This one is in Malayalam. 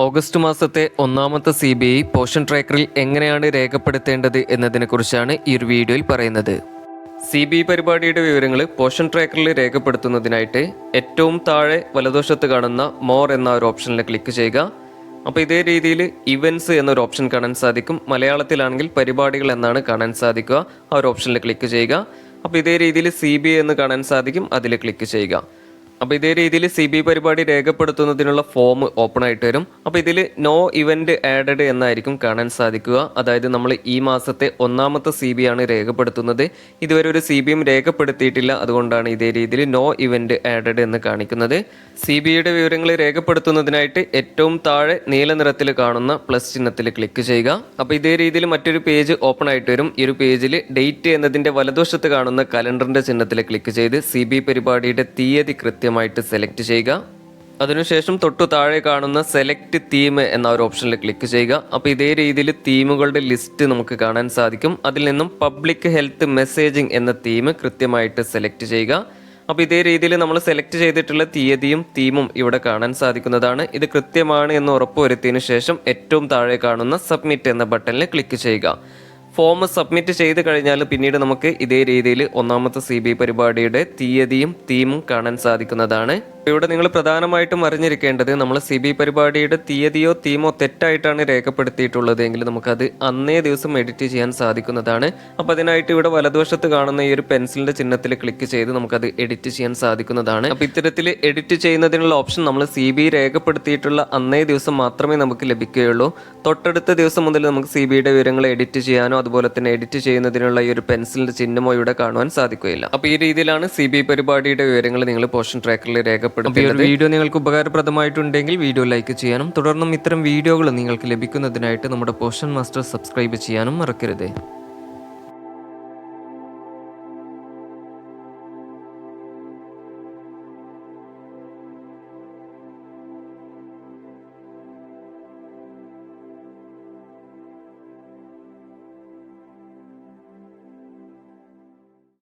ഓഗസ്റ്റ് മാസത്തെ ഒന്നാമത്തെ CBI പോഷൻ ട്രാക്കറിൽ എങ്ങനെയാണ് രേഖപ്പെടുത്തേണ്ടത് എന്നതിനെക്കുറിച്ചാണ് ഈ ഒരു വീഡിയോയിൽ പറയുന്നത്. CBI പരിപാടിയുടെ വിവരങ്ങൾ പോഷൻ ട്രാക്കറിൽ രേഖപ്പെടുത്തുന്നതിനായിട്ട് ഏറ്റവും താഴെ വലതുവശത്ത് കാണുന്ന മോർ എന്ന ഒരു ഓപ്ഷനിൽ ക്ലിക്ക് ചെയ്യുക. അപ്പോൾ ഇതേ രീതിയിൽ ഇവൻറ്റ്സ് എന്നൊരു ഓപ്ഷൻ കാണാൻ സാധിക്കും. മലയാളത്തിലാണെങ്കിൽ പരിപാടികൾ എന്നാണ് കാണാൻ സാധിക്കുക. ആ ഒരു ഓപ്ഷനിൽ ക്ലിക്ക് ചെയ്യുക. അപ്പോൾ ഇതേ രീതിയിൽ CBI എന്ന് കാണാൻ സാധിക്കും, അതിൽ ക്ലിക്ക് ചെയ്യുക. അപ്പോൾ ഇതേ രീതിയിൽ CBI പരിപാടി രേഖപ്പെടുത്തുന്നതിനുള്ള ഫോം ഓപ്പൺ ആയിട്ട് വരും. അപ്പോൾ ഇതിൽ നോ ഇവന്റ് ആഡഡ് എന്നായിരിക്കും കാണാൻ സാധിക്കുക. അതായത് നമ്മൾ ഈ മാസത്തെ ഒന്നാമത്തെ CBI ആണ് രേഖപ്പെടുത്തുന്നത്. ഇതുവരെ ഒരു CBIയും രേഖപ്പെടുത്തിയിട്ടില്ല, അതുകൊണ്ടാണ് ഇതേ രീതിയിൽ നോ ഇവന്റ് ആഡഡ് എന്ന് കാണിക്കുന്നത്. CBIയുടെ വിവരങ്ങൾ രേഖപ്പെടുത്തുന്നതിനായിട്ട് ഏറ്റവും താഴെ നീല നിറത്തിൽ കാണുന്ന പ്ലസ് ചിഹ്നത്തിൽ ക്ലിക്ക് ചെയ്യുക. അപ്പോൾ ഇതേ രീതിയിൽ മറ്റൊരു പേജ് ഓപ്പൺ ആയിട്ട് വരും. ഈ ഒരു പേജിൽ ഡേറ്റ് എന്നതിൻ്റെ വലതുവശത്ത് കാണുന്ന കലണ്ടറിൻ്റെ ചിഹ്നത്തിൽ ക്ലിക്ക് ചെയ്ത് CBI പരിപാടിയുടെ തീയതി കൃത്യമായിട്ട് സെലക്ട് ചെയ്യുക. അതിനുശേഷം തൊട്ടു താഴെ കാണുന്ന സെലക്ട് തീം എന്ന ഒരു ഓപ്ഷനിൽ ക്ലിക്ക് ചെയ്യുക. അപ്പോൾ ഇതേ രീതിയിൽ തീമുകളുടെ ലിസ്റ്റ് നമുക്ക് കാണാൻ സാധിക്കും. അതിൽ നിന്നും പബ്ലിക് ഹെൽത്ത് മെസ്സേജിംഗ് എന്ന തീം കൃത്യമായിട്ട് സെലക്ട് ചെയ്യുക. അപ്പോൾ ഇതേ രീതിയിൽ നമ്മൾ സെലക്ട് ചെയ്തിട്ടുള്ള തീയതിയും തീമും ഇവിടെ കാണാൻ സാധിക്കുന്നതാണ്. ഇത് കൃത്യമാണ് എന്ന് ഉറപ്പുവരുത്തിയതിനു ശേഷം ഏറ്റവും താഴെ കാണുന്ന സബ്മിറ്റ് എന്ന ബട്ടണിൽ ക്ലിക്ക് ചെയ്യുക. ഫോം സബ്മിറ്റ് ചെയ്ത് കഴിഞ്ഞാൽ പിന്നീട് നമുക്ക് ഇതേ രീതിയിൽ ഒന്നാമത്തെ CBI പരിപാടിയുടെ തീയതിയും തീമും കാണാൻ സാധിക്കുന്നതാണ്. ഇവിടെ നിങ്ങൾ പ്രധാനമായിട്ടും അറിഞ്ഞിരിക്കേണ്ടത്, നമ്മൾ CBI പരിപാടിയുടെ തീയതിയോ തീമോ തെറ്റായിട്ടാണ് രേഖപ്പെടുത്തിയിട്ടുള്ളത് എങ്കിൽ നമുക്കത് അന്നേ ദിവസം എഡിറ്റ് ചെയ്യാൻ സാധിക്കുന്നതാണ്. അപ്പോൾ അതിനായിട്ട് ഇവിടെ വലതുവശത്ത് കാണുന്ന ഈ ഒരു പെൻസിലിൻ്റെ ചിഹ്നത്തിൽ ക്ലിക്ക് ചെയ്ത് നമുക്കത് എഡിറ്റ് ചെയ്യാൻ സാധിക്കുന്നതാണ്. അപ്പോൾ ഇത്തരത്തിൽ എഡിറ്റ് ചെയ്യുന്നതിനുള്ള ഓപ്ഷൻ നമ്മൾ CBI രേഖപ്പെടുത്തിയിട്ടുള്ള അന്നേ ദിവസം മാത്രമേ നമുക്ക് ലഭിക്കുകയുള്ളൂ. തൊട്ടടുത്ത ദിവസം മുതൽ നമുക്ക് CBIയുടെ വിവരങ്ങൾ എഡിറ്റ് ചെയ്യാനോ അതുപോലെ തന്നെ എഡിറ്റ് ചെയ്യുന്നതിനുള്ള ഈ ഒരു പെൻസിലിൻ്റെ ചിഹ്നമോ ഇവിടെ കാണുവാൻ സാധിക്കുകയില്ല. അപ്പോൾ ഈ രീതിയിലാണ് CBI പരിപാടിയുടെ വിവരങ്ങൾ നിങ്ങൾ പോഷൻ ട്രാക്കറിൽ രേഖപ്പെടുത്തുന്നത്. വീഡിയോ നിങ്ങൾക്ക് ഉപകാരപ്രദമായിട്ടുണ്ടെങ്കിൽ വീഡിയോ ലൈക്ക് ചെയ്യാനും തുടർന്നും ഇത്തരം വീഡിയോകൾ നിങ്ങൾക്ക് ലഭിക്കുന്നതിനായിട്ട് നമ്മുടെ പോഷൻ മാസ്റ്റർ സബ്സ്ക്രൈബ് ചെയ്യാനും മറക്കരുത്.